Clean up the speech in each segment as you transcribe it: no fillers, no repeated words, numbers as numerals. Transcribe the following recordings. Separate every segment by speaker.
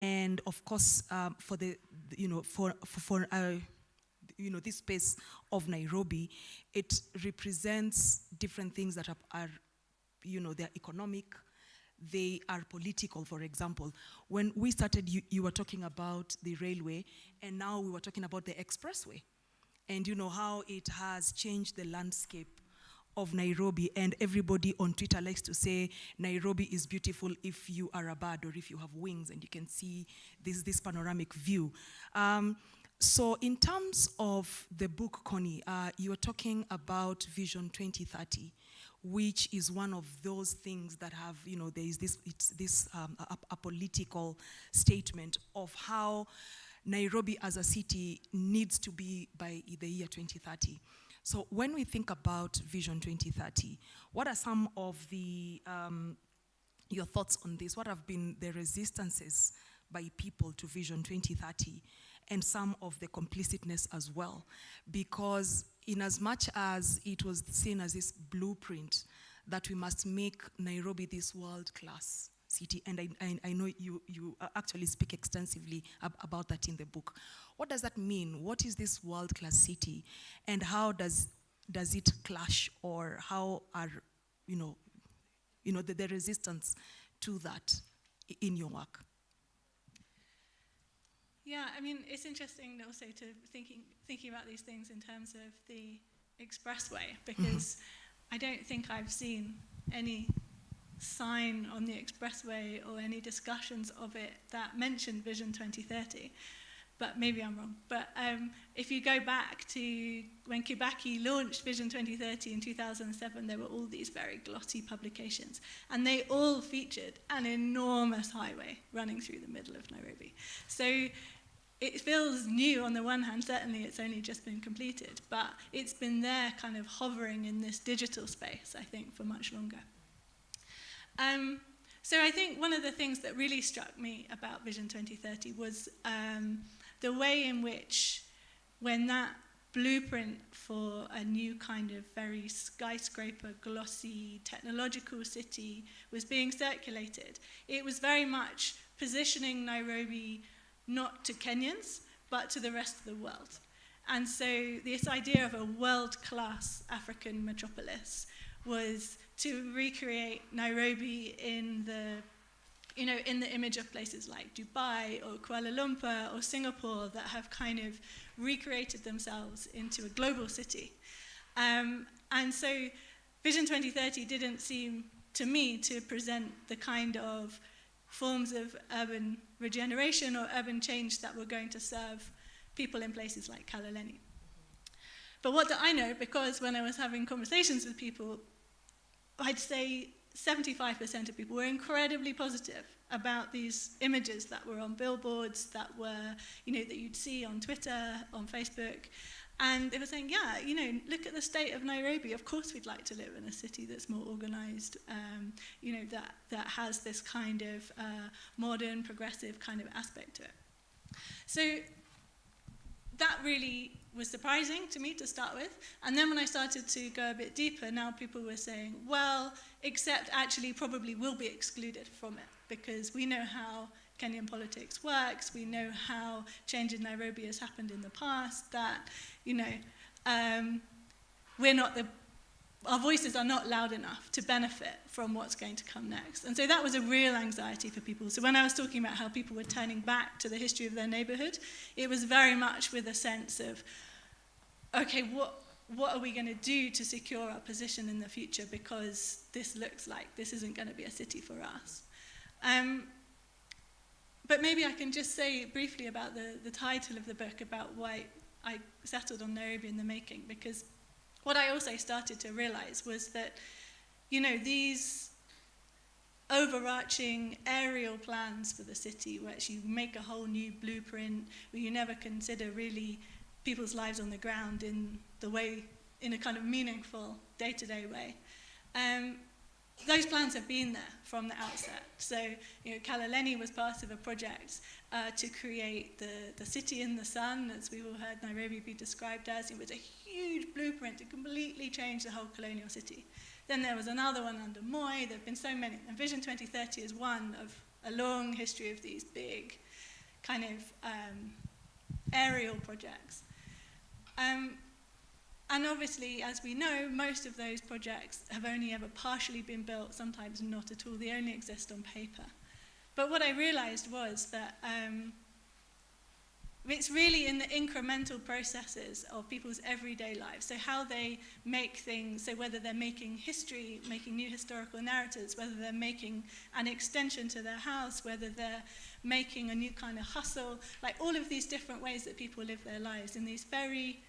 Speaker 1: And of course, for the, this space of Nairobi, it represents different things that are they're economic, they are political. For example, when we started, you were talking about the railway, and now we were talking about the expressway, and how it has changed the landscape of Nairobi. And everybody on Twitter likes to say Nairobi is beautiful if you are a bird or if you have wings and you can see this panoramic view. So in terms of the book, Connie, you are talking about Vision 2030, which is one of those things that have, there is a political statement of how Nairobi as a city needs to be by the year 2030. So when we think about Vision 2030, what are some of the, your thoughts on this? What have been the resistances by people to Vision 2030 and some of the complicitness as well? Because in as much as it was seen as this blueprint that we must make Nairobi this world-class city, and I know you actually speak extensively about that in the book. What does that mean? What is this world-class city, and how does it clash, or how are the resistance to that in your work?
Speaker 2: Yeah, I mean, it's interesting also to thinking about these things in terms of the expressway, because I don't think I've seen any sign on the expressway or any discussions of it that mentioned Vision 2030. But maybe I'm wrong. But if you go back to when Kibaki launched Vision 2030 in 2007, there were all these very glossy publications. And they all featured an enormous highway running through the middle of Nairobi. So it feels new on the one hand. Certainly it's only just been completed. But it's been there kind of hovering in this digital space, I think, for much longer. So I think one of the things that really struck me about Vision 2030 was the way in which, when that blueprint for a new kind of very skyscraper, glossy, technological city was being circulated, it was very much positioning Nairobi not to Kenyans, but to the rest of the world. And so this idea of a world-class African metropolis was to recreate Nairobi in the image of places like Dubai or Kuala Lumpur or Singapore that have kind of recreated themselves into a global city. And so Vision 2030 didn't seem to me to present the kind of forms of urban regeneration or urban change that were going to serve people in places like Kaloleni. But what do I know? Because when I was having conversations with people, I'd say 75% of people were incredibly positive about these images that were on billboards, that were, that you'd see on Twitter, on Facebook. And they were saying, yeah, look at the state of Nairobi. Of course we'd like to live in a city that's more organized, that has this kind of modern, progressive kind of aspect to it. So that really was surprising to me to start with. And then when I started to go a bit deeper, now people were saying, well, except actually probably will be excluded from it, because we know how Kenyan politics works, we know how change in Nairobi has happened in the past, that, our voices are not loud enough to benefit from what's going to come next. And so that was a real anxiety for people. So when I was talking about how people were turning back to the history of their neighborhood, it was very much with a sense of, okay, what are we going to do to secure our position in the future, because this looks like this isn't going to be a city for us. But maybe I can just say briefly about the title of the book, about why I settled on Nairobi in the making, because what I also started to realize was that, these overarching aerial plans for the city, where you make a whole new blueprint, where you never consider really people's lives on the ground in a kind of meaningful day-to-day way. Those plans have been there from the outset. So, Kaloleni was part of a project to create the city in the sun, as we all heard Nairobi be described as. It was a huge blueprint to completely change the whole colonial city. Then there was another one under Moi. There have been so many. And Vision 2030 is one of a long history of these big kind of aerial projects. And obviously, as we know, most of those projects have only ever partially been built, sometimes not at all. They only exist on paper. But what I realized was that it's really in the incremental processes of people's everyday lives. So how they make things, so whether they're making history, making new historical narratives, whether they're making an extension to their house, whether they're making a new kind of hustle, like all of these different ways that people live their lives in these very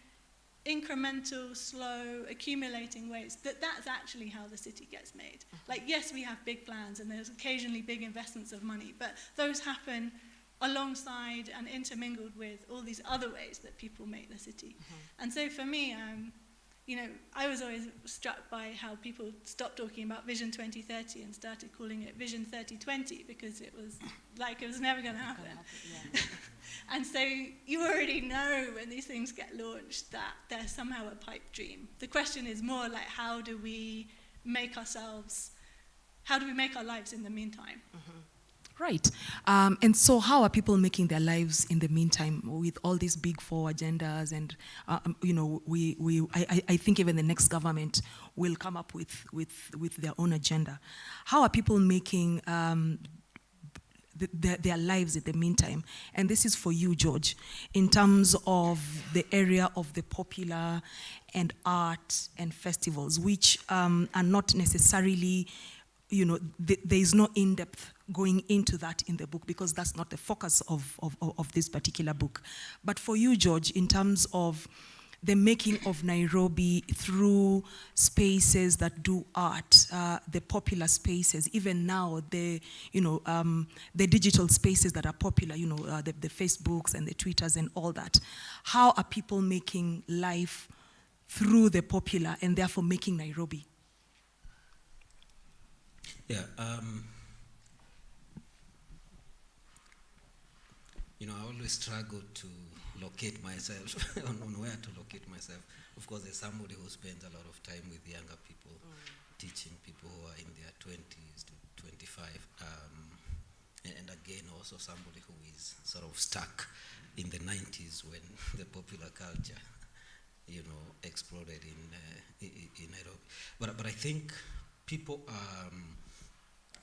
Speaker 2: incremental, slow, accumulating ways, that's actually how the city gets made. Like, yes, we have big plans and there's occasionally big investments of money, but those happen alongside and intermingled with all these other ways that people make the city. And so for me, you know, I was always struck by how people stopped talking about Vision 2030 and started calling it Vision 3020 because it was like it was never going to happen. And so you already know when these things get launched that they're somehow a pipe dream. The question is more like, how do we make our lives in the meantime?
Speaker 1: Right. And so how are people making their lives in the meantime with all these big four agendas? And, you know, I think even the next government will come up with their own agenda. How are people making their lives in the meantime? And this is for you, George, in terms of the area of the popular and art and festivals, which are not necessarily, you know, there is no in-depth going into that in the book because that's not the focus of this particular book. But for you, George, in terms of the making of Nairobi through spaces that do art, the popular spaces, even now, the digital spaces that are popular, you know, the Facebooks and the Twitters and all that. How are people making life through the popular and therefore making Nairobi?
Speaker 3: Yeah, you know, I always struggle to locate myself, on where to locate myself. Of course, there's somebody who spends a lot of time with younger people, teaching people who are in their 20s to 25. And again, also somebody who is sort of stuck in the 90s when the popular culture, you know, exploded in Nairobi. But I think people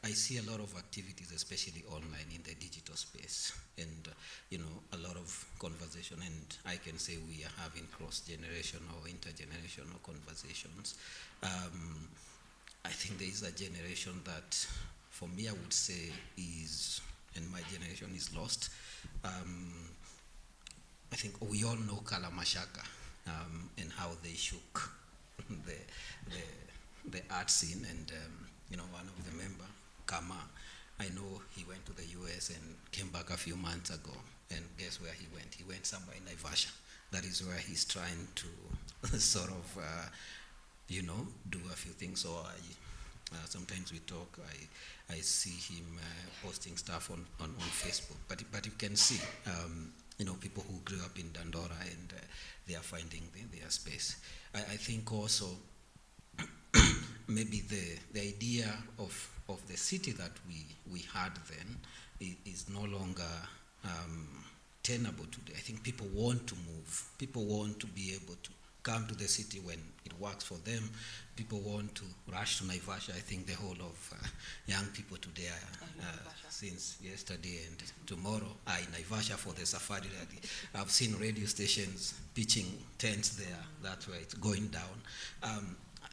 Speaker 3: I see a lot of activities, especially online in the digital space, and you know, a lot of conversation, and I can say we are having cross-generational or intergenerational conversations. I think there is a generation that, for me, I would say is, and my generation is lost. I think we all know Kalamashaka and how they shook the art scene, and you know, one of the members, Kama, I know he went to the US and came back a few months ago, and guess where he went? He went somewhere in Naivasha. That is where he's trying to sort of, you know, do a few things. So sometimes we talk, I see him posting stuff on Facebook, but you can see, you know, people who grew up in Dandora and they are finding their space. I think also maybe the idea of the city that we had then is no longer tenable today. I think people want to move. People want to be able to come to the city when it works for them. People want to rush to Naivasha. I think the whole of young people today since yesterday and tomorrow are in Naivasha for the safari rally. I've seen radio stations pitching tents there. That's where it's going down.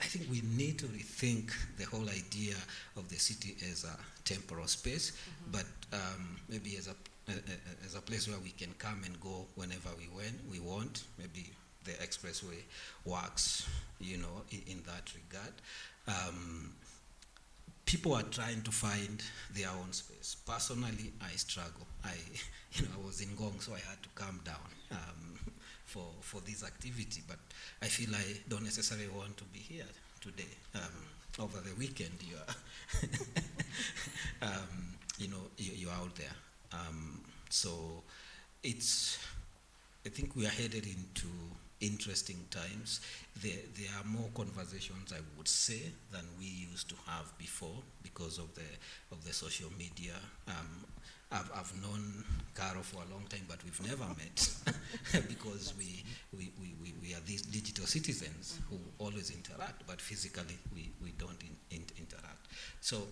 Speaker 3: I think we need to rethink the whole idea of the city as a temporal space, but maybe as a place where we can come and go whenever we want. Maybe the expressway works, you know, in that regard. People are trying to find their own space. Personally, I struggle. I was in Gong, so I had to calm down for this activity, but I feel I don't necessarily want to be here today. Over the weekend, you are, you know, you're out there. So I think we are headed into interesting times. There are more conversations, I would say, than we used to have before because of the social media. I've known Caro for a long time, but we've never met because we are these digital citizens who always interact, but physically we don't interact. So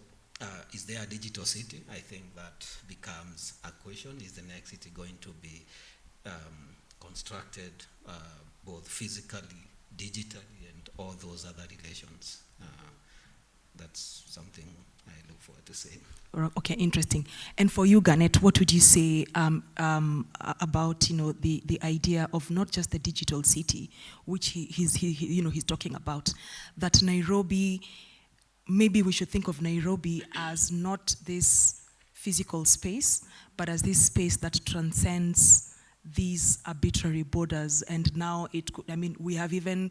Speaker 3: is there a digital city? I think that becomes a question. Is the next city going to be constructed both physically, digitally, and all those other relations? That's something I look forward to seeing.
Speaker 1: Okay, interesting. And for you, Garnet, what would you say about the idea of not just the digital city, which he's talking about, that Nairobi, maybe we should think of Nairobi as not this physical space, but as this space that transcends these arbitrary borders. And now we have even,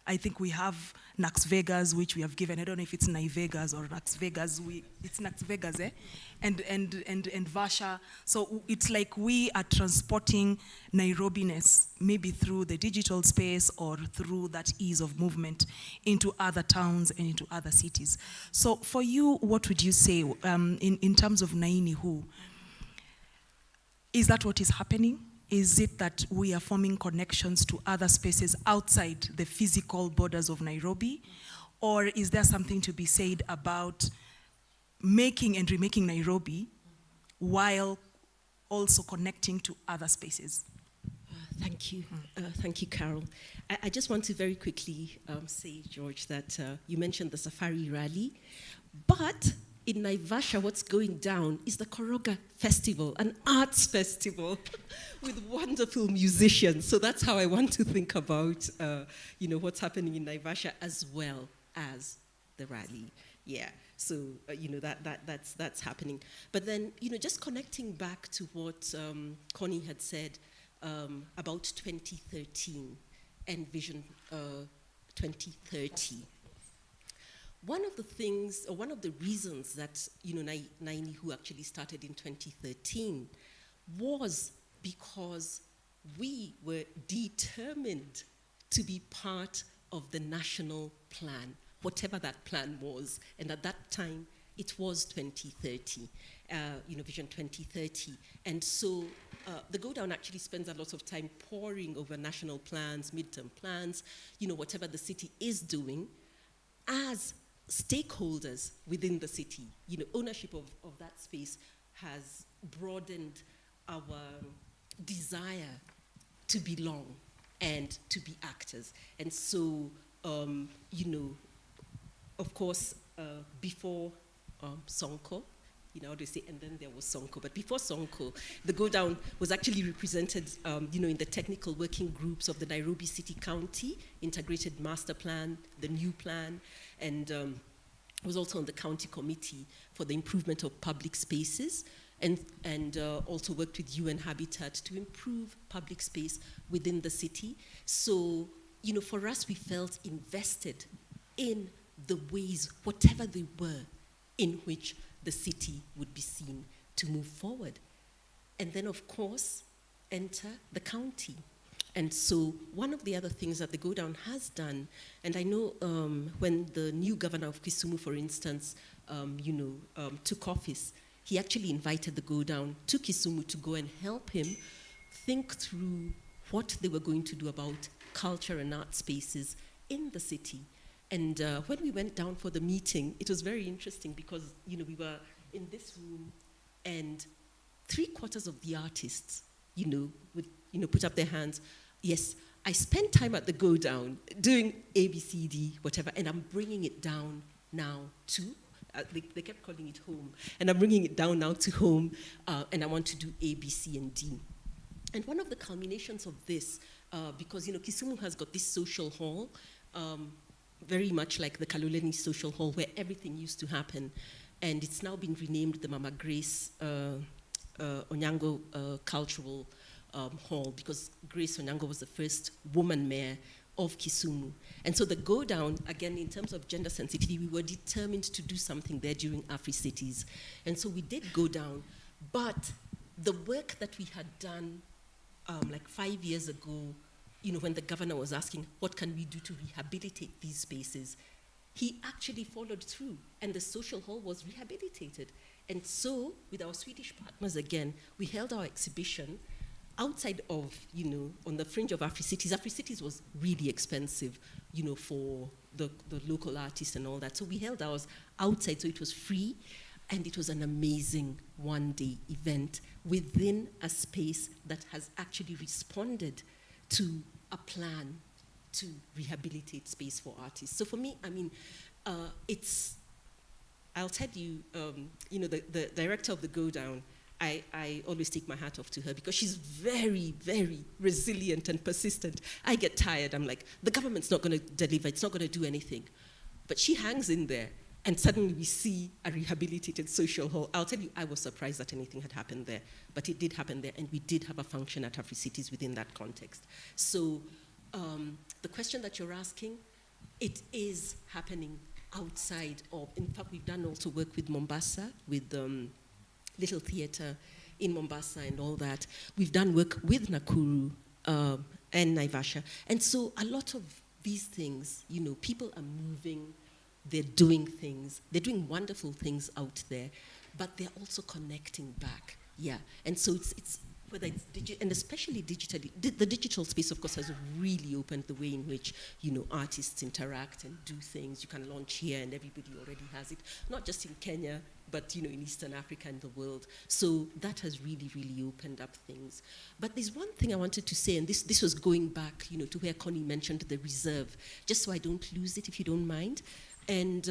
Speaker 1: I think we have Nax Vegas, which we have given, I don't know if it's Nai Vegas or Nax Vegas, it's Nax Vegas, eh? And Vasha. So it's like we are transporting Nairobi-ness, maybe through the digital space or through that ease of movement into other towns and into other cities. So for you, what would you say in terms of Naini Who? Is that what is happening? Is it that we are forming connections to other spaces outside the physical borders of Nairobi? Or is there something to be said about making and remaking Nairobi while also connecting to other spaces?
Speaker 4: Thank you. Thank you, Carol. I just want to very quickly say, George, that you mentioned the Safari Rally, but in Naivasha, what's going down is the Koroga Festival, an arts festival with wonderful musicians. So that's how I want to think about, what's happening in Naivasha as well as the rally. Yeah. So that's happening. But then just connecting back to what Connie had said about 2013 and Vision 2030. One of the things, or one of the reasons that Naini Who actually started in 2013 was because we were determined to be part of the national plan, whatever that plan was. And at that time, it was 2030, Vision 2030. And so the Go Down actually spends a lot of time poring over national plans, midterm plans, whatever the city is doing as stakeholders within the city. Ownership of that space has broadened our desire to belong and to be actors. And so, of course, before Sonko, they say, and then there was Sonko. But before Sonko, the Go Down was actually represented, in the technical working groups of the Nairobi City County Integrated Master Plan, the new plan, and was also on the county committee for the improvement of public spaces, and also worked with UN Habitat to improve public space within the city. So, for us, we felt invested in the ways, whatever they were, in which the city would be seen to move forward. And then, of course, enter the county. And so one of the other things that the Go Down has done, and I know when the new governor of Kisumu, for instance, took office, he actually invited the Go Down to Kisumu to go and help him think through what they were going to do about culture and art spaces in the city. And when we went down for the meeting, it was very interesting because, we were in this room and 3/4 of the artists, would, put up their hands. Yes, I spent time at the Go Down doing A, B, C, D, whatever, and I'm bringing it down now to, they kept calling it home, and I'm bringing it down now to home, and I want to do A, B, C, and D. And one of the culminations of this, because, Kisumu has got this social hall, very much like the Kaloleni Social Hall, where everything used to happen, and it's now been renamed the Mama Grace Onyango Cultural Hall, because Grace Onyango was the first woman mayor of Kisumu. And so the Go Down, again, in terms of gender sensitivity, we were determined to do something there during Afri-Cities. And so we did Go Down, but the work that we had done like 5 years ago when the governor was asking, what can we do to rehabilitate these spaces, he actually followed through, and the social hall was rehabilitated. And so, with our Swedish partners again, we held our exhibition outside of, on the fringe of Afri-Cities. Afri-Cities was really expensive, for the local artists and all that. So we held ours outside, so it was free, and it was an amazing one-day event within a space that has actually responded to a plan to rehabilitate space for artists. So for me, I'll tell you, the director of the Go Down, I always take my hat off to her because she's very, very resilient and persistent. I get tired. I'm like, the government's not going to deliver. It's not going to do anything. But she hangs in there, and suddenly we see a rehabilitated social hall. I'll tell you, I was surprised that anything had happened there. But it did happen there, and we did have a function at Afri-Cities within that context. So the question that you're asking, it is happening outside of, in fact, we've done also work with Mombasa, with Little Theatre in Mombasa and all that. We've done work with Nakuru and Naivasha. And so a lot of these things, people are moving, they're doing things, they're doing wonderful things out there, but they're also connecting back. Yeah, and so it's whether it's digital, and especially digitally, the digital space, of course, has really opened the way in which, artists interact and do things. You can launch here and everybody already has it, not just in Kenya, but, in Eastern Africa and the world. So that has really, really opened up things. But there's one thing I wanted to say, and this was going back, to where Connie mentioned the reserve, just so I don't lose it, if you don't mind. And,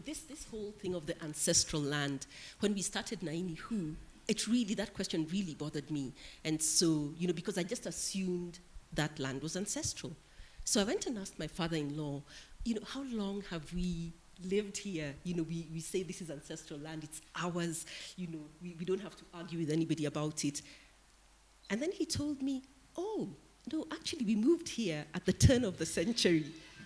Speaker 4: this whole thing of the ancestral land, when we started Naini Hu, that question really bothered me. And so, because I just assumed that land was ancestral. So I went and asked my father-in-law, how long have we lived here? We say this is ancestral land, it's ours, we don't have to argue with anybody about it. And then he told me, oh, no, actually we moved here at the turn of the century.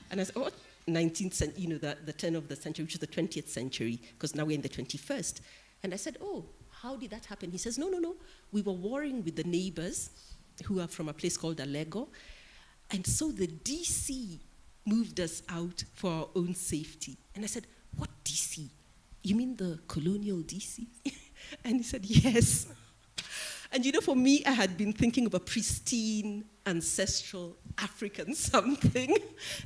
Speaker 4: And I said, oh, 19th century, the turn of the century, which is the 20th century, because now we're in the 21st. And I said, oh, how did that happen? He says, no, we were warring with the neighbors who are from a place called Alego. And so the DC moved us out for our own safety. And I said, what DC? You mean the colonial DC? And he said, yes. And for me, I had been thinking of a pristine, ancestral African something.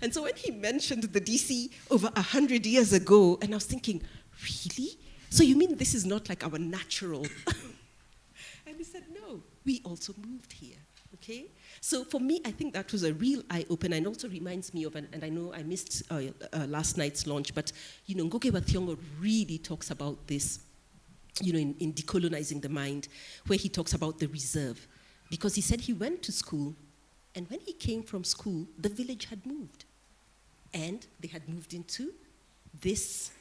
Speaker 4: And so when he mentioned the DC over 100 years ago, and I was thinking, really? So you mean this is not like our natural? And he said, no, we also moved here, okay? So for me, I think that was a real eye-opener, and also reminds me of, and I know I missed last night's launch, but, Ngoke Wathiongo really talks about this, in Decolonizing the Mind, where he talks about the reserve. Because he said he went to school, and when he came from school, the village had moved. And they had moved into this,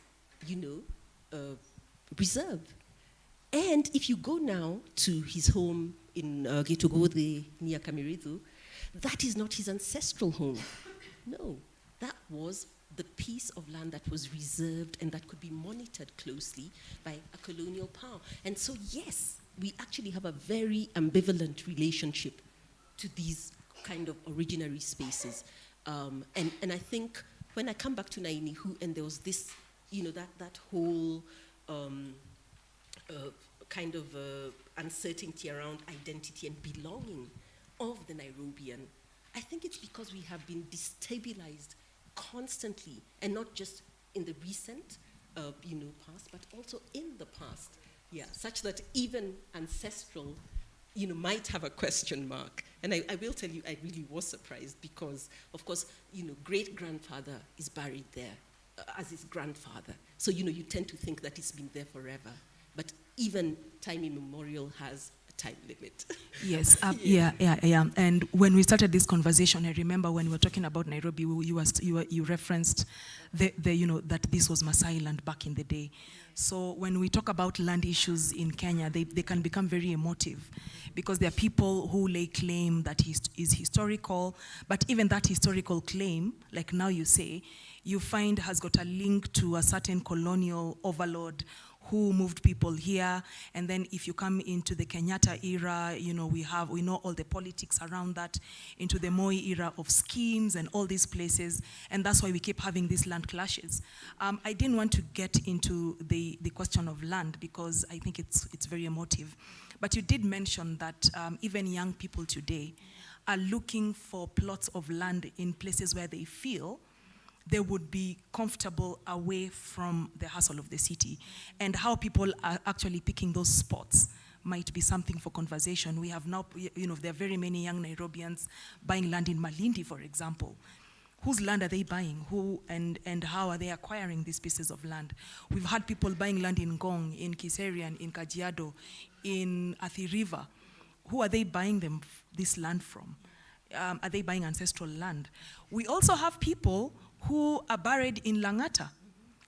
Speaker 4: reserve. And if you go now to his home in Getogode near Kamiredu, that is not his ancestral home. No, that was the piece of land that was reserved and that could be monitored closely by a colonial power. And so, yes, we actually have a very ambivalent relationship to these kind of originary spaces. And I think when I come back to Naini Hu, and there was this, that whole kind of uncertainty around identity and belonging of the Nairobian, I think it's because we have been destabilized constantly, and not just in the recent, past, but also in the past, such that even ancestral, might have a question mark. And I will tell you, I really was surprised because, of course, great-grandfather is buried there, as his grandfather. So, you tend to think that it's been there forever. But even time immemorial has a time limit.
Speaker 1: Yes, yeah. And when we started this conversation, I remember when we were talking about Nairobi, you referenced that this was Maasai land back in the day. So when we talk about land issues in Kenya, they can become very emotive because there are people who lay claim that is historical, but even that historical claim, like now you say, you find has got a link to a certain colonial overlord who moved people here. And then if you come into the Kenyatta era, we know all the politics around that, into the Moi era of schemes and all these places. And that's why we keep having these land clashes. I didn't want to get into the question of land because I think it's very emotive. But you did mention that even young people today are looking for plots of land in places where they feel they would be comfortable away from the hustle of the city. And how people are actually picking those spots might be something for conversation. We have now, there are very many young Nairobians buying land in Malindi, for example. Whose land are they buying? Who and how are they acquiring these pieces of land? We've had people buying land in Ngong, in Kiserian, in Kajiado, in Athi River. Who are they buying this land from? Are they buying ancestral land? We also have people who are buried in Langata,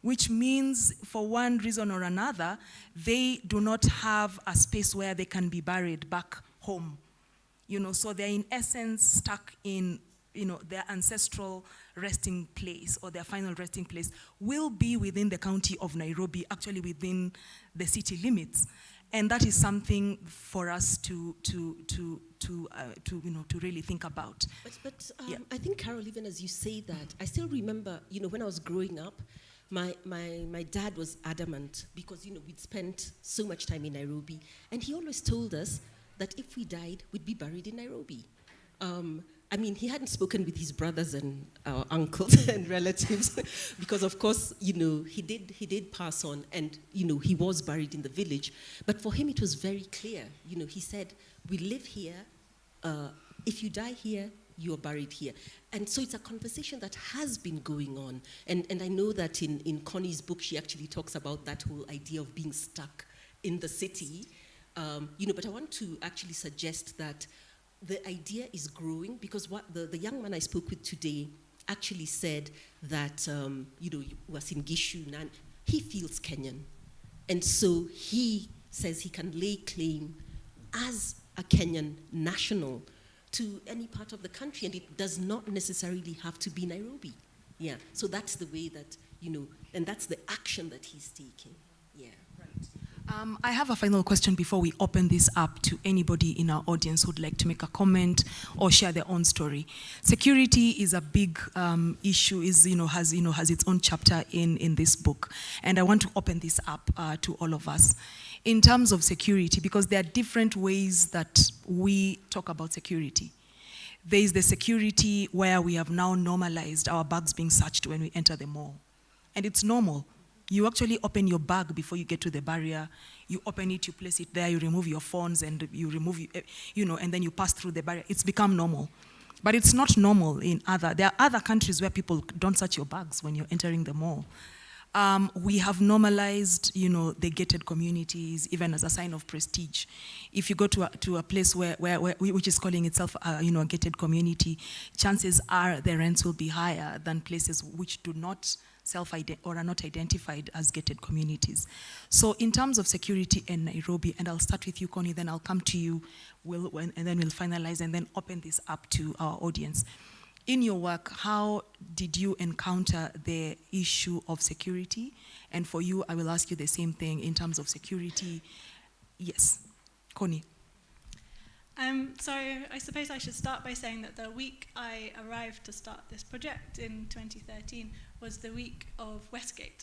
Speaker 1: which means for one reason or another, they do not have a space where they can be buried back home. So they're in essence stuck in, their ancestral resting place, or their final resting place will be within the county of Nairobi, actually within the city limits. And that is something for us to really think about.
Speaker 4: But
Speaker 1: Yeah.
Speaker 4: I think, Carol, even as you say that, I still remember, when I was growing up, my dad was adamant because, we'd spent so much time in Nairobi, and he always told us that if we died, we'd be buried in Nairobi. He hadn't spoken with his brothers and uncles and relatives because, of course, he did pass on, and, he was buried in the village. But for him, it was very clear. He said, we live here. If you die here, you're buried here. And so it's a conversation that has been going on. And I know that in Connie's book, she actually talks about that whole idea of being stuck in the city. But I want to actually suggest that the idea is growing, because what the young man I spoke with today actually said that, was in Gishu, and he feels Kenyan. And so he says he can lay claim as a Kenyan national to any part of the country, and it does not necessarily have to be Nairobi. Yeah, so that's the way that, and that's the action that he's taking. Yeah.
Speaker 1: I have a final question before we open this up to anybody in our audience who'd like to make a comment or share their own story. Security is a big issue, has its own chapter in this book. And I want to open this up to all of us. In terms of security, because there are different ways that we talk about security. There is the security where we have now normalized our bags being searched when we enter the mall. And it's normal. You actually open your bag before you get to the barrier. You open it, you place it there, you remove your phones, and you remove, and then you pass through the barrier. It's become normal. But it's not normal there are other countries where people don't search your bags when you're entering the mall. We have normalized, the gated communities, even as a sign of prestige. If you go to a place which is calling itself, a gated community, chances are the rents will be higher than places which do not or are not identified as gated communities. So in terms of security in Nairobi, and I'll start with you, Connie, then I'll come to you, and then we'll finalize and then open this up to our audience. In your work, how did you encounter the issue of security? And for you, I will ask you the same thing in terms of security. Yes, Connie.
Speaker 2: So I suppose I should start by saying that the week I arrived to start this project in 2013 was the week of Westgate.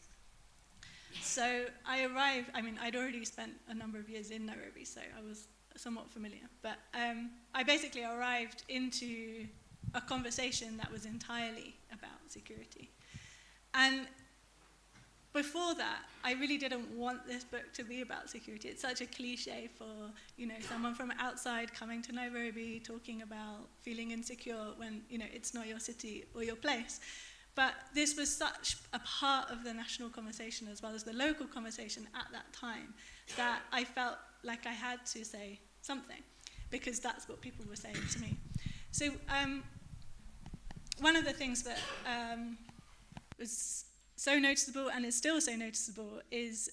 Speaker 2: So I arrived, I'd already spent a number of years in Nairobi, so I was somewhat familiar. But I basically arrived into a conversation that was entirely about security. And before that, I really didn't want this book to be about security. It's such a cliche for, someone from outside coming to Nairobi talking about feeling insecure when, it's not your city or your place. But this was such a part of the national conversation as well as the local conversation at that time that I felt like I had to say something because that's what people were saying to me. So one of the things that was so noticeable and is still so noticeable is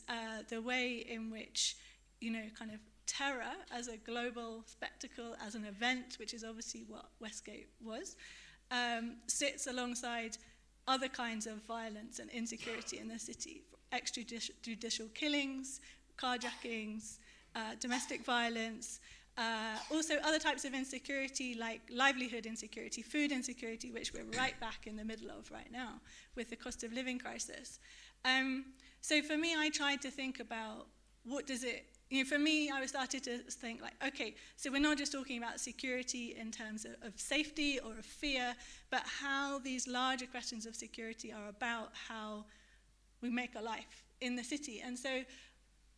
Speaker 2: the way in which, kind of terror as a global spectacle, as an event, which is obviously what Westgate was, sits alongside other kinds of violence and insecurity in the city. extrajudicial killings, carjackings, domestic violence, also other types of insecurity like livelihood insecurity, food insecurity, which we're right back in the middle of right now with the cost of living crisis. So for me, I tried to think about what does it, for me, I started to think like, okay, so we're not just talking about security in terms of safety or of fear, but how these larger questions of security are about how we make a life in the city. And so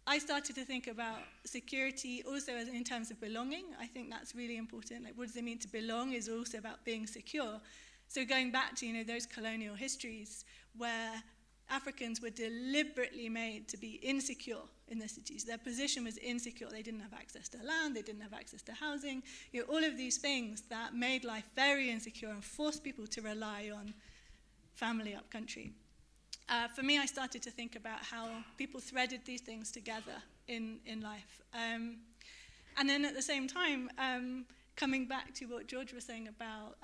Speaker 2: I started to think about security also in terms of belonging. I think that's really important. Like, what does it mean to belong is also about being secure. So going back to, those colonial histories where Africans were deliberately made to be insecure in the cities. Their position was insecure. They didn't have access to land. They didn't have access to housing. All of these things that made life very insecure and forced people to rely on family up country. For me, I started to think about how people threaded these things together in life. And then at the same time, coming back to what George was saying about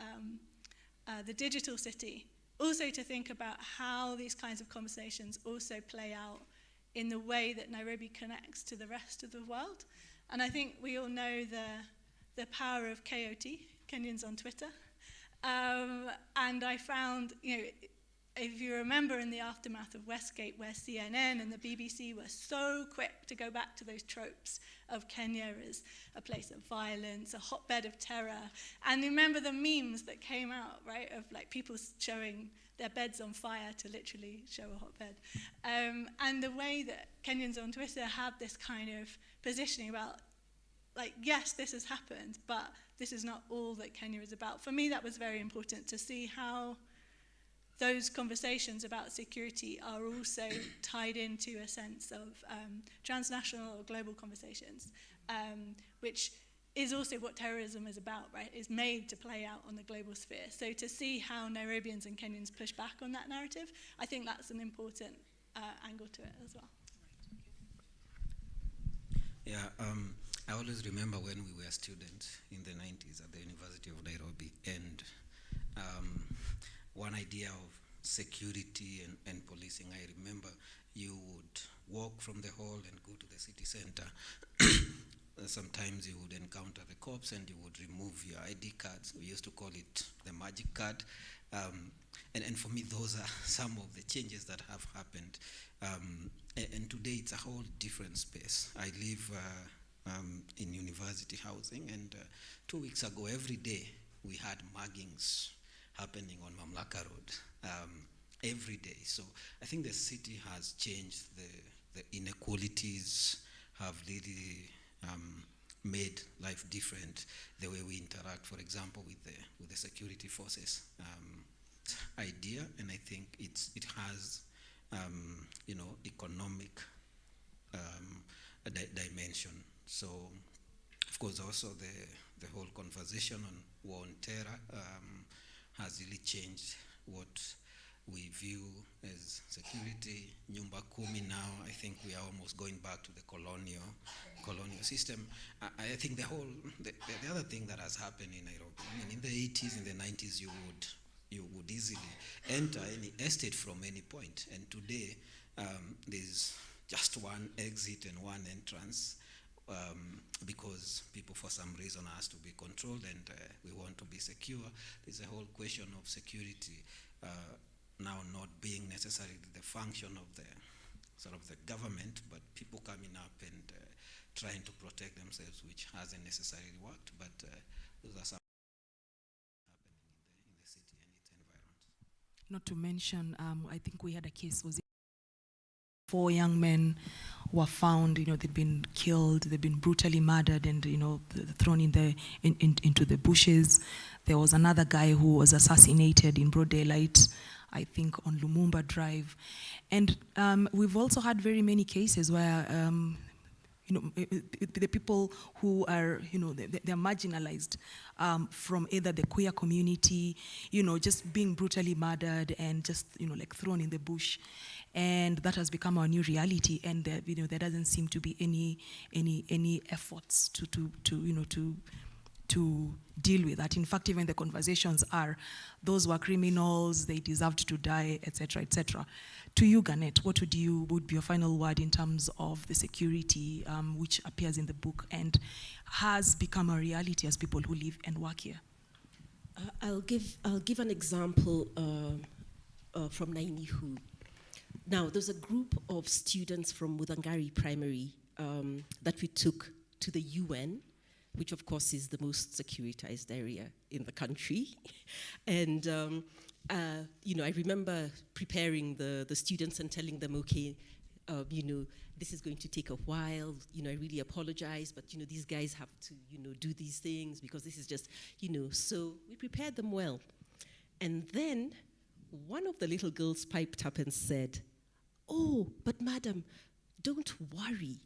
Speaker 2: the digital city, also to think about how these kinds of conversations also play out in the way that Nairobi connects to the rest of the world. And I think we all know the power of KOT, Kenyans on Twitter. And I found, if you remember in the aftermath of Westgate, where CNN and the BBC were so quick to go back to those tropes of Kenya as a place of violence, a hotbed of terror. And remember the memes that came out, right, of like people showing their beds on fire to literally show a hotbed. And the way that Kenyans on Twitter have this kind of positioning about, like, yes, this has happened, but this is not all that Kenya is about. For me, that was very important to see how those conversations about security are also tied into a sense of transnational or global conversations, which is also what terrorism is about, right? Is made to play out on the global sphere. So to see how Nairobians and Kenyans push back on that narrative, I think that's an important angle to it as well.
Speaker 3: Yeah, I always remember when we were students in the 90s at the University of Nairobi, and one idea of security and policing, I remember you would walk from the hall and go to the city center. Sometimes you would encounter the cops and you would remove your ID cards. We used to call it the magic card. And for me, those are some of the changes that have happened. And today it's a whole different space. I live in university housing, and 2 weeks ago, every day, we had muggings happening on Mamlaka Road every day. So I think the city has changed. The inequalities have really made life different. The way we interact, for example, with the security forces idea, and I think it has economic dimension. So of course also the whole conversation on war on terror has really changed what we view as security. Nyumba Kumi now, I think we are almost going back to the colonial system. I think the other thing that has happened in Nairobi, I mean, in the 80s, in the 90s, you would easily enter any estate from any point. And today, there's just one exit and one entrance because people, for some reason, has to be controlled, and we want to be secure. There's a whole question of security now not being necessarily the function of the government, but people coming up and trying to protect themselves, which hasn't necessarily worked. But those are some happening in the city and its environment.
Speaker 1: Not to mention, I think we had a case, was it 4 young men were found, they'd been killed, they'd been brutally murdered and, thrown into the bushes. There was another guy who was assassinated in broad daylight, I think on Lumumba Drive. And we've also had very many cases where, the people who are, they're marginalized from either the queer community, just being brutally murdered and just, thrown in the bush. And that has become our new reality, and there doesn't seem to be any efforts to to deal with that. In fact, even the conversations are, those were criminals, they deserved to die, etc., etc. To you, Garnet, what would be your final word in terms of the security which appears in the book and has become a reality as people who live and work here?
Speaker 4: I'll give an example from Nainihu. Now, there's a group of students from Mudangari Primary that we took to the UN, which of course is the most securitized area in the country. And I remember preparing the students and telling them, okay, this is going to take a while, I really apologize, but these guys have to, do these things because this is just, so we prepared them well. And then one of the little girls piped up and said, "Oh, but madam, don't worry.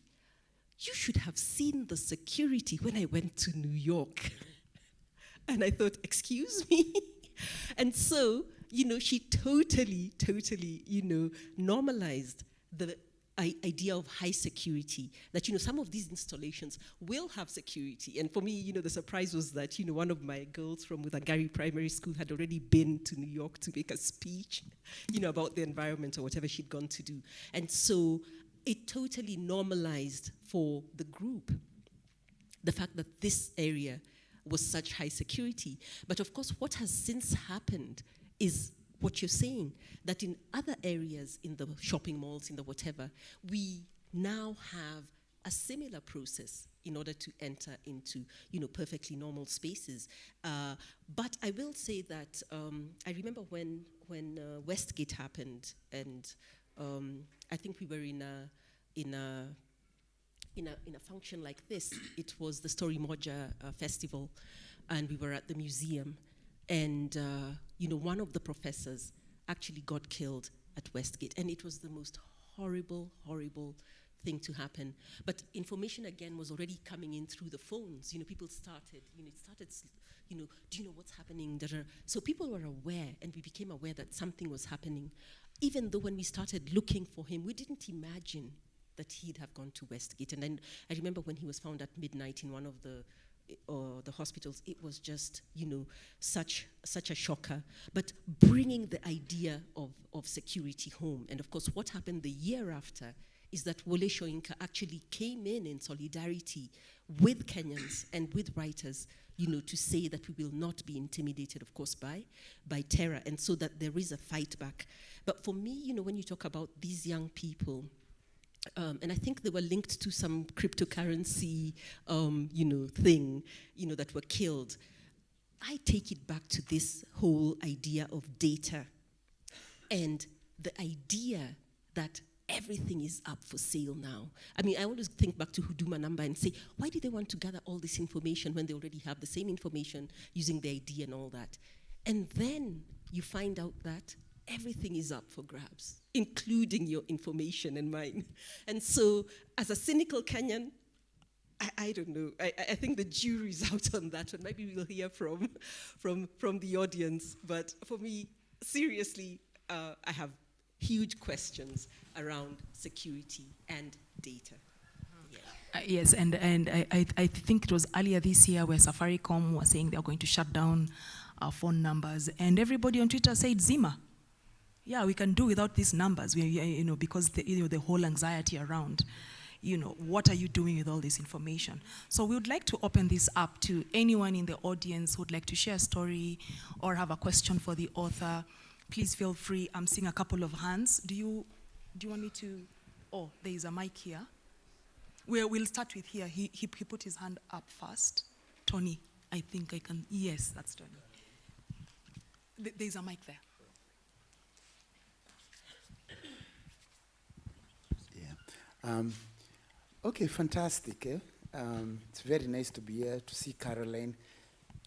Speaker 4: You should have seen the security when I went to New York." And I thought, excuse me? And so, she totally, normalized the idea of high security, that, some of these installations will have security. And for me, the surprise was that, one of my girls from Mudangari Primary School had already been to New York to make a speech, about the environment or whatever she'd gone to do. And so it totally normalized for the group the fact that this area was such high security. But of course, what has since happened is what you're saying, that in other areas, in the shopping malls, in the whatever, we now have a similar process in order to enter into, perfectly normal spaces. But I will say that I remember when Westgate happened, and I think we were in a function like this. It was the Story Moja festival, and we were at the museum. And, one of the professors actually got killed at Westgate. And it was the most horrible, horrible thing to happen. But information, again, was already coming in through the phones. People started, do you know what's happening? So people were aware, and we became aware that something was happening. Even though when we started looking for him, we didn't imagine that he'd have gone to Westgate. And then I remember when he was found at midnight in one of the hospitals, it was just, such a shocker. But bringing the idea of security home, and of course what happened the year after is that Wole Soyinka actually came in solidarity with Kenyans and with writers, to say that we will not be intimidated, of course, by terror, and so that there is a fight back. But for me, when you talk about these young people, and I think they were linked to some cryptocurrency, thing, that were killed. I take it back to this whole idea of data and the idea that everything is up for sale now. I mean, I always think back to Huduma number and say, why do they want to gather all this information when they already have the same information using the ID and all that? And then you find out that everything is up for grabs, including your information and mine. And so, as a cynical Kenyan, I don't know. I think the jury's out on that one. Maybe we'll hear from the audience. But for me, seriously, I have huge questions around security and data. Yeah.
Speaker 1: Yes, and I think it was earlier this year where Safaricom was saying they're going to shut down our phone numbers, and everybody on Twitter said, Zima. Yeah, we can do without these numbers, because the whole anxiety around, what are you doing with all this information? So we would like to open this up to anyone in the audience who would like to share a story or have a question for the author. Please feel free. I'm seeing a couple of hands. Do you want me to? Oh, there is a mic here. We'll start with here. He put his hand up first. Tony, I think I can. Yes, that's Tony. There's a mic there.
Speaker 5: Okay, fantastic. It's very nice to be here, to see Caroline.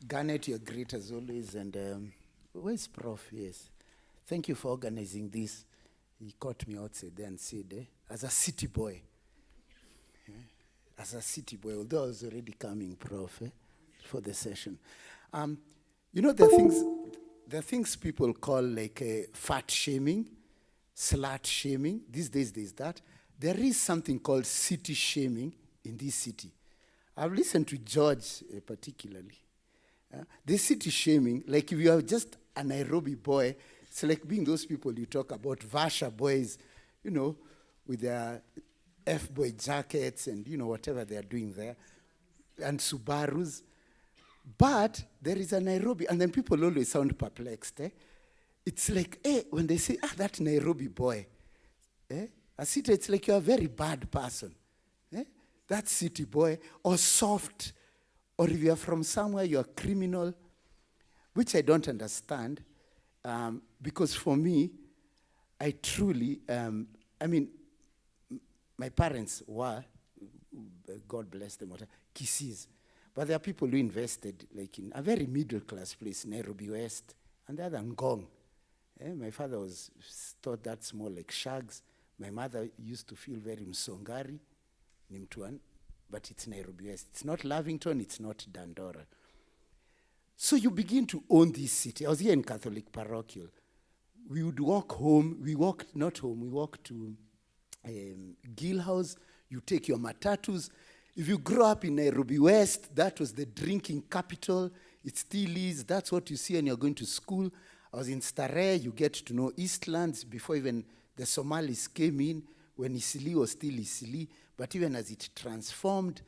Speaker 5: Garnet, you're great as always. And where's Prof? Yes. Thank you for organizing this. He caught me outside there and said, as a city boy, although I was already coming, Prof, for the session. There are things people call like fat shaming, slut shaming. These days there's that. There is something called city shaming in this city. I've listened to George particularly. This city shaming, like if you are just a Nairobi boy, it's like being those people you talk about, Vasha boys, you know, with their F-boy jackets and, you know, whatever they are doing there, and Subarus. But there is a Nairobi, and then people always sound perplexed. It's like, when they say, that Nairobi boy, Asita, it's like you're a very bad person. That city boy, or soft, or if you're from somewhere, you're a criminal, which I don't understand, because for me, I truly, my parents were, God bless them, Kisis. But there are people who invested like in a very middle-class place, Nairobi West, and the other Ngong. My father thought that's more like Shags. My mother used to feel very Msongari, Nimtuan, but it's Nairobi West. It's not Lavington, it's not Dandora. So you begin to own this city. I was here in Catholic Parochial. We would walk home, we walked to Gill House, you take your matatus. If you grow up in Nairobi West, that was the drinking capital. It still is. That's what you see when you're going to school. I was in Starehe. You get to know Eastlands before even the Somalis came in, when Isili was still Isili, but even as it transformed.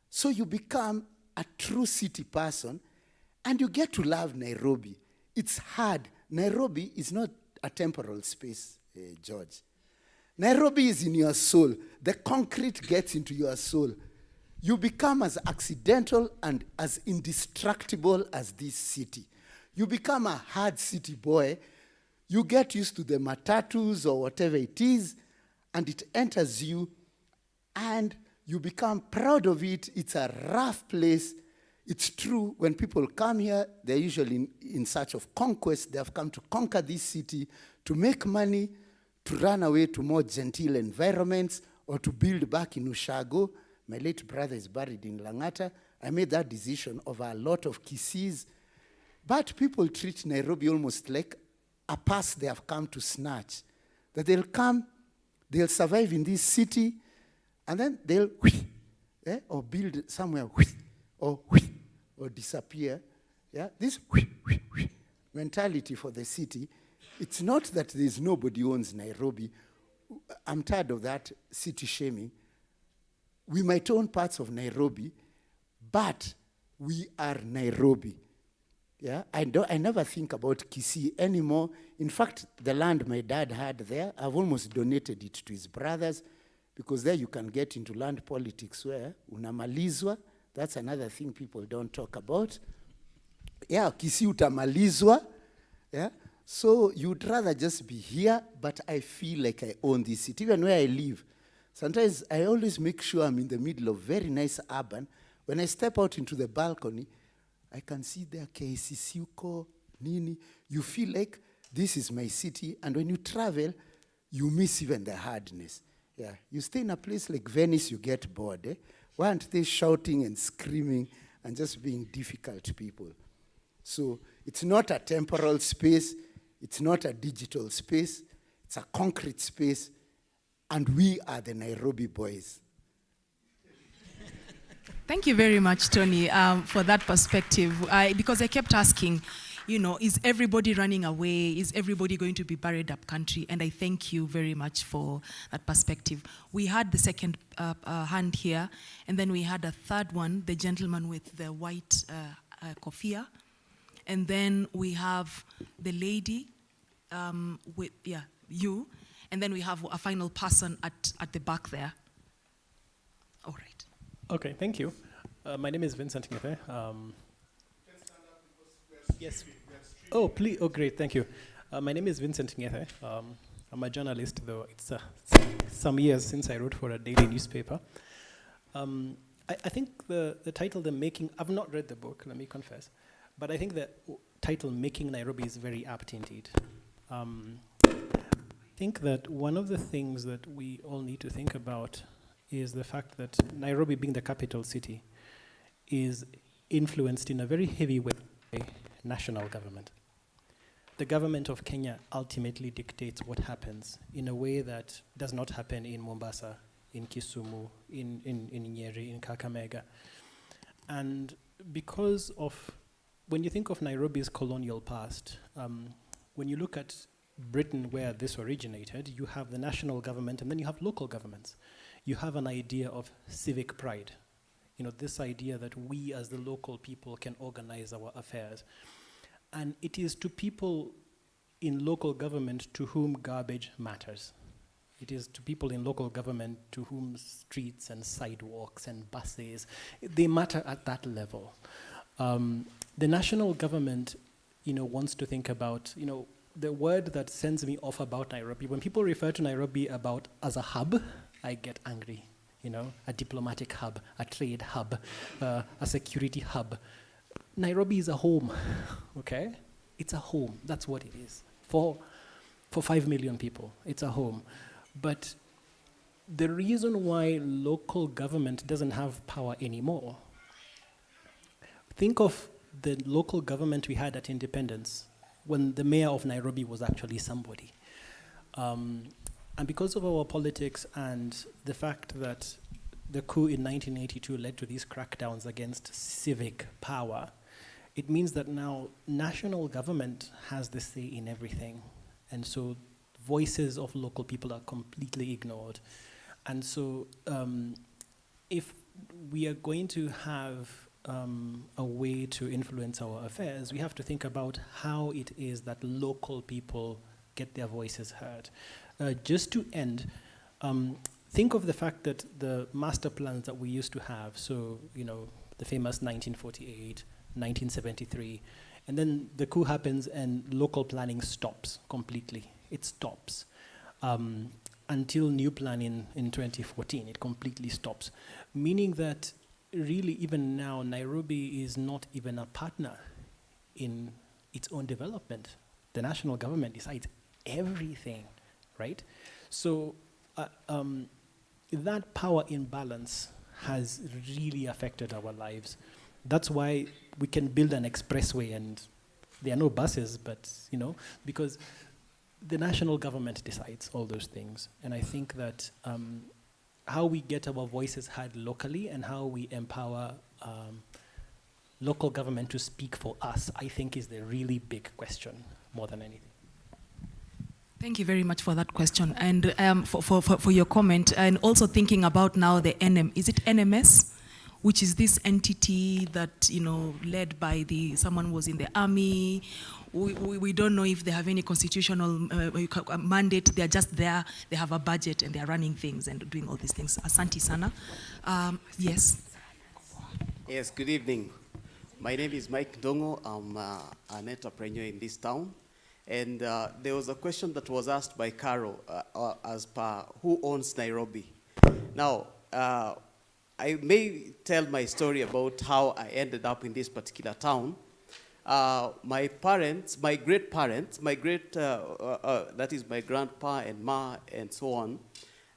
Speaker 5: So you become a true city person, and you get to love Nairobi. It's hard. Nairobi is not a temporal space, George. Nairobi is in your soul. The concrete gets into your soul. You become as accidental and as indestructible as this city. You become a hard city boy. You get used to the matatus or whatever it is, and it enters you, and you become proud of it. It's a rough place. It's true, when people come here, they're usually in search of conquest. They have come to conquer this city, to make money, to run away to more genteel environments, or to build back in Ushago. My late brother is buried in Langata. I made that decision over a lot of Kisis. But people treat Nairobi almost like a purse they have come to snatch. That they'll come, they'll survive in this city, and then they'll or build somewhere, or disappear. Yeah, this mentality for the city. It's not that there's nobody who owns Nairobi. I'm tired of that city shaming. We might own parts of Nairobi, but we are Nairobi. Yeah, I never think about Kisii anymore. In fact, the land my dad had there, I've almost donated it to his brothers, because there you can get into land politics where unamalizwa. That's another thing people don't talk about. Yeah, Kisii utamalizwa. Yeah. So you'd rather just be here, but I feel like I own this city, even where I live. Sometimes I always make sure I'm in the middle of very nice urban. When I step out into the balcony, I can see there KCC uko, nini. You feel like this is my city, and when you travel, you miss even the hardness. Yeah, you stay in a place like Venice, you get bored. Why aren't they shouting and screaming and just being difficult people? So it's not a temporal space. It's not a digital space. It's a concrete space. And we are the Nairobi boys.
Speaker 1: Thank you very much, Tony, for that perspective. Because I kept asking, is everybody running away? Is everybody going to be buried up country? And I thank you very much for that perspective. We had the second hand here, and then we had a third one, the gentleman with the white kofia. And then we have the lady with, you. And then we have a final person at the back there. All right.
Speaker 6: Okay, thank you. My name is Vincent Ngethe. Yes. Oh, please. Oh, great. Thank you. My name is Vincent Ngethe. I'm a journalist, though it's some years since I wrote for a daily newspaper. I think the title, I've not read the book, let me confess, but I think the title, Making Nairobi, is very apt indeed. I think that one of the things that we all need to think about is the fact that Nairobi, being the capital city, is influenced in a very heavy way by national government. The government of Kenya ultimately dictates what happens in a way that does not happen in Mombasa, in Kisumu, in Nyeri, in Kakamega. And because of, when you think of Nairobi's colonial past, when you look at Britain where this originated, you have the national government and then you have local governments. You have an idea of civic pride. You know, this idea that we as the local people can organize our affairs. And it is to people in local government to whom garbage matters. It is to people in local government to whom streets and sidewalks and buses, they matter at that level. The national government, you know, wants to think about, you know, the word that sends me off about Nairobi, when people refer to Nairobi about as a hub, I get angry. You know, a diplomatic hub, a trade hub, a security hub. Nairobi is a home, okay? It's a home, that's what it is. For 5 million people, it's a home. But the reason why local government doesn't have power anymore, think of the local government we had at independence, when the mayor of Nairobi was actually somebody. And because of our politics and the fact that the coup in 1982 led to these crackdowns against civic power, it means that now national government has the say in everything. And so voices of local people are completely ignored. And so if we are going to have a way to influence our affairs, we have to think about how it is that local people get their voices heard. Just to end, think of the fact that the master plans that we used to have, so, you know, the famous 1948, 1973, and then the coup happens and local planning stops completely. It stops. Until new planning in 2014, it completely stops. Meaning that really even now, Nairobi is not even a partner in its own development. The national government decides everything, right? So that power imbalance has really affected our lives. That's why we can build an expressway and there are no buses, but, you know, because the national government decides all those things. And I think that how we get our voices heard locally and how we empower local government to speak for us, I think is the really big question more than anything.
Speaker 1: Thank you very much for that question and for your comment. And also thinking about now the is it NMS? Which is this entity that, you know, led by someone was in the army. We don't know if they have any constitutional mandate. They're just there. They have a budget and they're running things and doing all these things. Asante sana. Yes.
Speaker 7: Yes, good evening. My name is Mike Dongo. I'm an entrepreneur in this town. And there was a question that was asked by Carol as per who owns Nairobi. Now, I may tell my story about how I ended up in this particular town. My parents, my great-parents, that is my grandpa and ma and so on,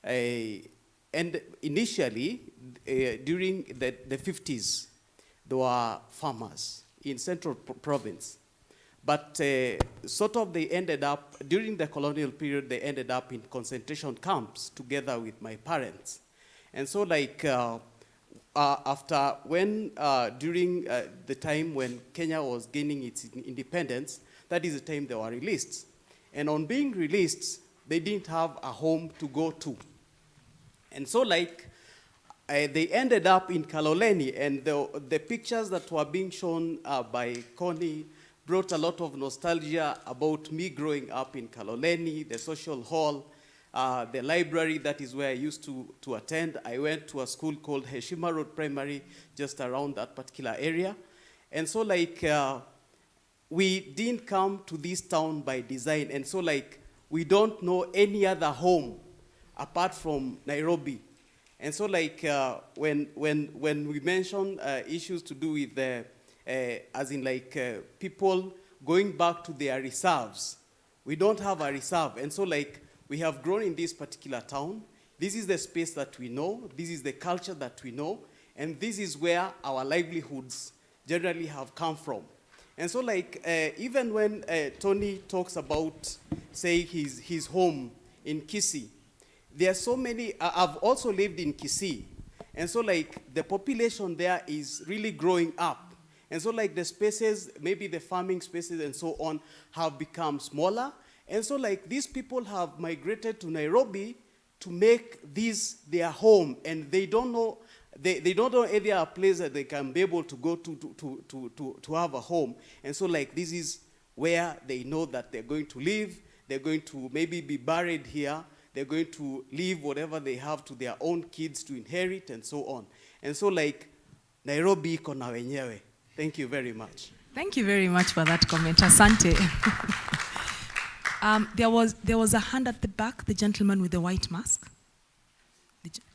Speaker 7: and initially, during the 50s, they were farmers in Central Province. But sort of they ended up, during the colonial period, they ended up in concentration camps together with my parents. And so like after when, during the time when Kenya was gaining its independence, that is the time they were released. And on being released, they didn't have a home to go to. And so like, they ended up in Kaloleni, and the pictures that were being shown by Connie brought a lot of nostalgia about me growing up in Kaloleni, the social hall, the library, that is where I used to attend. I went to a school called Heshima Road Primary, just around that particular area. And so like, we didn't come to this town by design. And so like, we don't know any other home apart from Nairobi. And so like, when we mention issues to do with the, as in like people going back to their reserves, we don't have a reserve. And so like, we have grown in this particular town. This is the space that we know. This is the culture that we know. And this is where our livelihoods generally have come from. And so like, even when Tony talks about, say, his home in Kisii, there are so many, I've also lived in Kisii. And so like the population there is really growing up. And so like the spaces, maybe the farming spaces and so on have become smaller. And so like these people have migrated to Nairobi to make this their home, and they don't know, they don't know any other place that they can be able to go to have a home. And so like this is where they know that they're going to live, they're going to maybe be buried here, they're going to leave whatever they have to their own kids to inherit and so on. And so like Nairobi iko na wenyewe. Thank you very much.
Speaker 1: Thank you very much for that comment. Asante. There was a hand at the back, the gentleman with the white mask.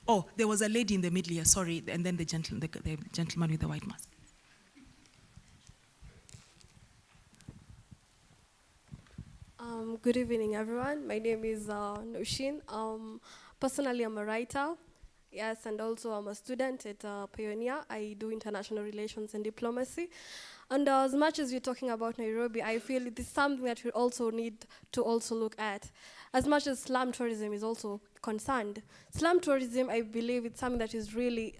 Speaker 1: Oh, there was a lady in the middle here, sorry, and then the gentleman with the white mask.
Speaker 8: Good evening, everyone. My name is Nushin. Personally, I'm a writer. Yes, and also I'm a student at Pioneer. I do international relations and diplomacy. And as much as we're talking about Nairobi, I feel it is something that we also need to also look at. As much as slum tourism is also concerned, slum tourism, I believe it's something that is really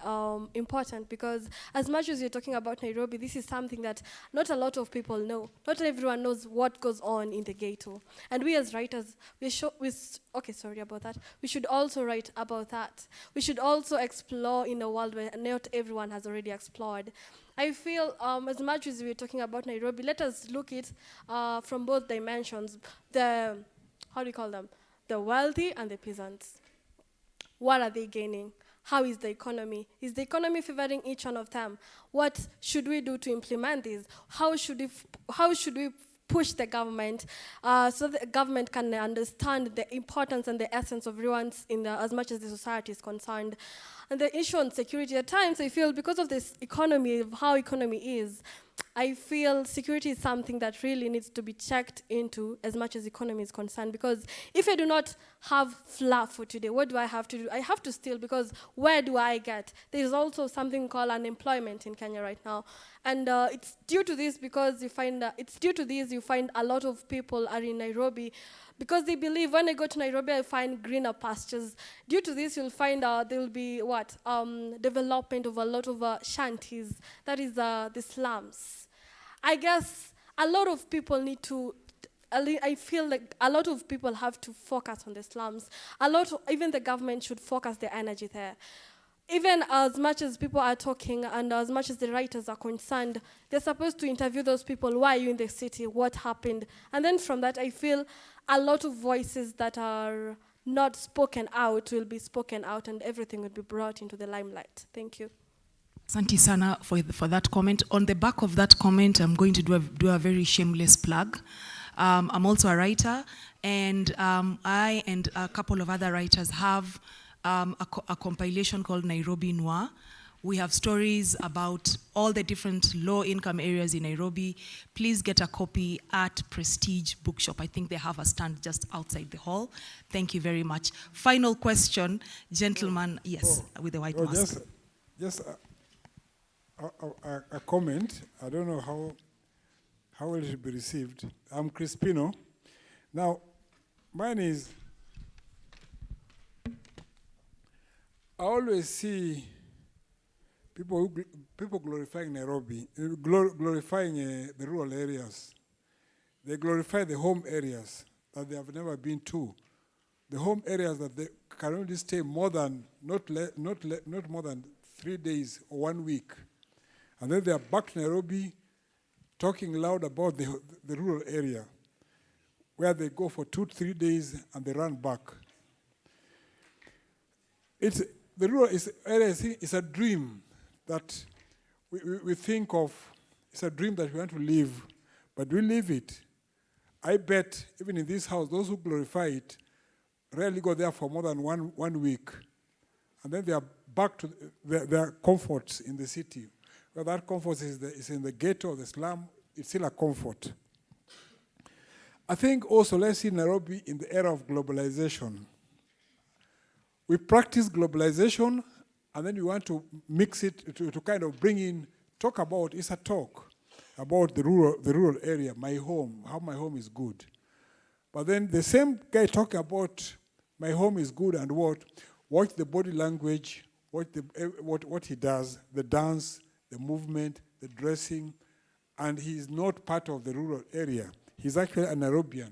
Speaker 8: important, because as much as you're talking about Nairobi, this is something that not a lot of people know. Not everyone knows what goes on in the ghetto. And we as writers, we should also write about that. We should also explore in a world where not everyone has already explored. I feel as much as we're talking about Nairobi, let us look at it from both dimensions. The, how do you call them? The wealthy and the peasants. What are they gaining? How is the economy? Is the economy favoring each one of them? What should we do to implement this? How should we push the government so the government can understand the importance and the essence of everyone's as much as the society is concerned? And the issue on security, at times I feel because of this economy, of how economy is, I feel security is something that really needs to be checked into as much as economy is concerned. Because if I do not have flour for today, what do I have to do? I have to steal, because where do I get? There is also something called unemployment in Kenya right now. And it's due to this, because you find a lot of people are in Nairobi because they believe when I go to Nairobi, I find greener pastures. Due to this, you'll find there will be development of a lot of shanties, that is the slums. I guess a lot of people need to, I feel like a lot of people have to focus on the slums. Even the government should focus their energy there. Even as much as people are talking and as much as the writers are concerned, they're supposed to interview those people. Why are you in the city? What happened? And then from that, I feel a lot of voices that are not spoken out will be spoken out, and everything will be brought into the limelight. Thank you.
Speaker 1: Asante sana for that comment. On the back of that comment, I'm going to do a very shameless plug. I'm also a writer, and I and a couple of other writers have a compilation called Nairobi Noir. We have stories about all the different low-income areas in Nairobi. Please get a copy at Prestige Bookshop. I think they have a stand just outside the hall. Thank you very much. Final question, gentleman, with the white mask.
Speaker 9: Just a comment. I don't know how it should be received. I'm Crispino. Now, mine is, I always see people glorifying Nairobi, glorifying the rural areas. They glorify the home areas that they have never been to. The home areas that they can only stay more than, not more than 3 days or 1 week. And then they are back to Nairobi talking loud about the rural area, where they go for 2-3 days and they run back. The rural area is a dream that we think of. It's a dream that we want to live, but we live it. I bet, even in this house, those who glorify it rarely go there for more than one week. And then they are back to their comforts in the city. Well, that comfort is in the ghetto or the slum. It's still a comfort. I think also, let's see Nairobi in the era of globalization. We practice globalization, and then you want to mix it to kind of bring in, talk about, it's a talk about the rural area, my home, how my home is good. But then the same guy talking about my home is good and what? Watch the body language, what he does, the dance, the movement, the dressing, and he's not part of the rural area. He's actually a Nairobian,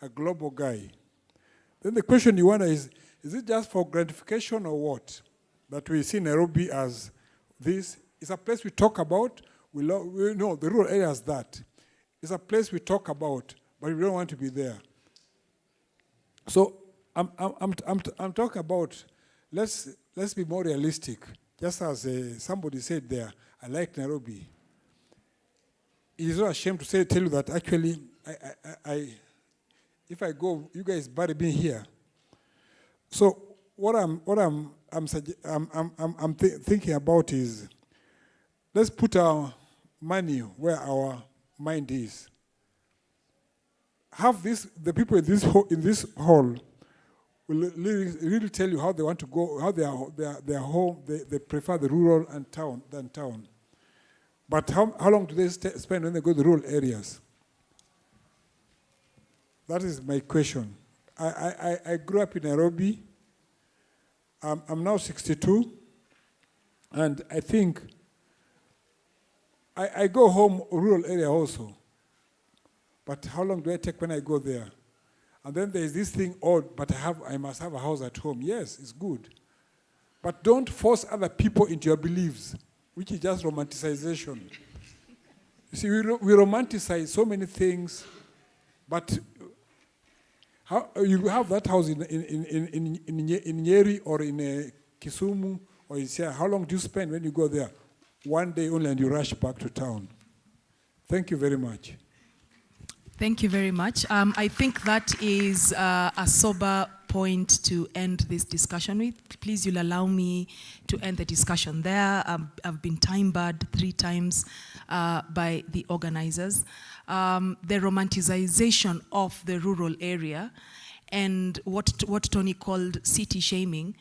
Speaker 9: a global guy. Then the question you wonder is it just for gratification or what? That we see Nairobi as this. It's a place we talk about. We know the rural area is that. It's a place we talk about, but we don't want to be there. So I'm talking about, let's be more realistic. Just as somebody said there, I like Nairobi. He's not ashamed to tell you that actually, if I go, you guys bury me here. So what I'm thinking about is, let's put our money where our mind is. Have the people in this hall will really tell you how they want to go, how they are home. They prefer the rural and than town. But how long do they spend when they go to the rural areas? That is my question. I grew up in Nairobi. I'm now 62, and I think I go home rural area also. But how long do I take when I go there? And then there is this thing, but I must have a house at home. Yes, it's good. But don't force other people into your beliefs, which is just romanticization. You see, we romanticize so many things, but how you have that house in Nyeri or in Kisumu or in Siaya, how long do you spend when you go there? One day only and you rush back to town. Thank you very much.
Speaker 1: Thank you very much. I think that is a sober point to end this discussion with. Please, you'll allow me to end the discussion there. I've been time-barred 3 times by the organizers. The romanticization of the rural area and what Tony called city shaming.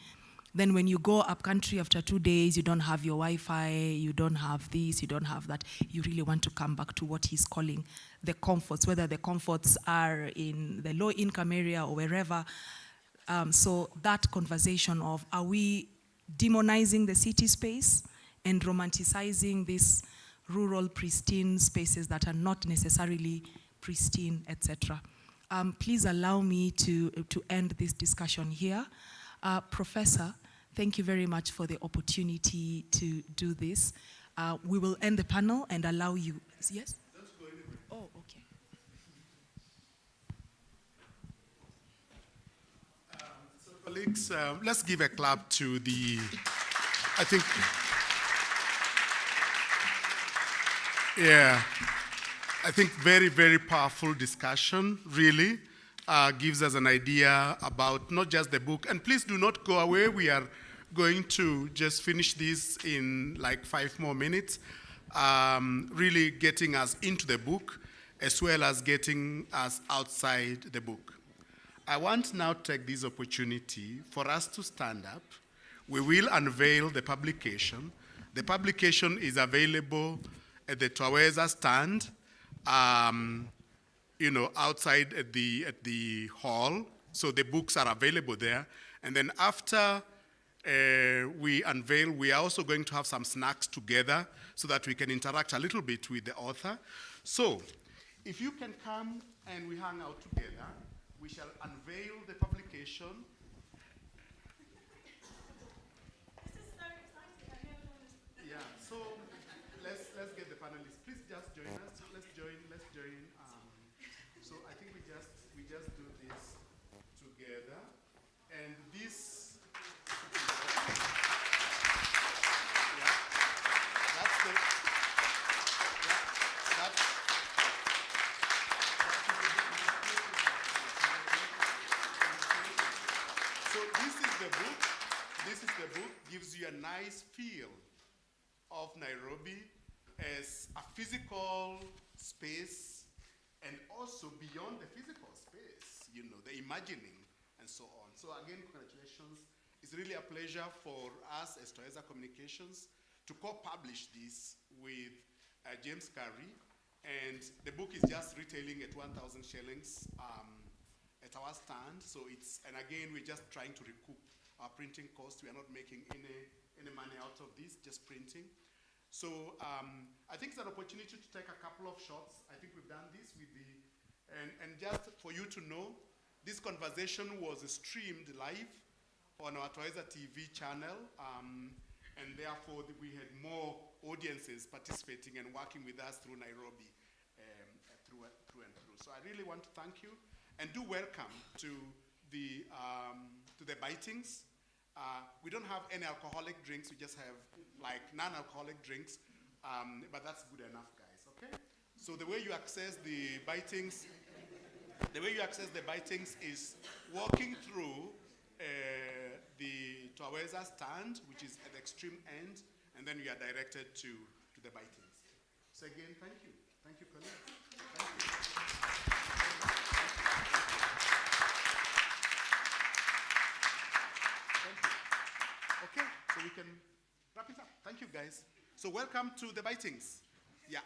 Speaker 1: Then when you go up country after 2 days, you don't have your Wi-Fi, you don't have this, you don't have that. You really want to come back to what he's calling the comforts, whether the comforts are in the low-income area or wherever. So that conversation of, are we demonizing the city space and romanticizing these rural, pristine spaces that are not necessarily pristine, etc. Please allow me to end this discussion here. Professor, thank you very much for the opportunity to do this. We will end the panel and allow you, yes? Oh, okay.
Speaker 10: So colleagues, let's give a clap to the, I think, yeah, I think very, very powerful discussion, really. Gives us an idea about not just the book. And please do not go away. We are going to just finish this in like 5 more minutes, really getting us into the book as well as getting us outside the book. I want now to take this opportunity for us to stand up. We will unveil the publication. The publication is available at the Twaweza stand. Outside at the hall, so the books are available there. And then after we unveil, we are also going to have some snacks together so that we can interact a little bit with the author. So, if you can come and we hang out together, we shall unveil the publication.
Speaker 2: This is so exciting. I never want to.
Speaker 10: Yeah, so let's get the panelists. Please just join us. Let's join. So I think we just do this together, and this. So this is the book. This is the book. Gives you a nice feel of Nairobi as a physical space. And also beyond the physical space, the imagining and so on. So again, congratulations. It's really a pleasure for us as Twaweza Communications to co-publish this with James Curry. And the book is just retailing at 1,000 shillings at at our stand. So and again, we're just trying to recoup our printing costs. We are not making any money out of this, just printing. So I think it's an opportunity to take a couple of shots. I think we've done this with and just for you to know, this conversation was streamed live on our Twaiza TV channel, and therefore we had more audiences participating and working with us through Nairobi, through and through. So I really want to thank you, and do welcome to the bitings. We don't have any alcoholic drinks. We just have like non-alcoholic drinks, but that's good enough, guys. Okay. So the way you access the bitings, is walking through the Twaweza stand, which is at the extreme end, and then you are directed to the bitings. So again, thank you. Thank you, colleagues. Thank you. Okay, so we can wrap it up. Thank you, guys. So welcome to the bitings. Yeah.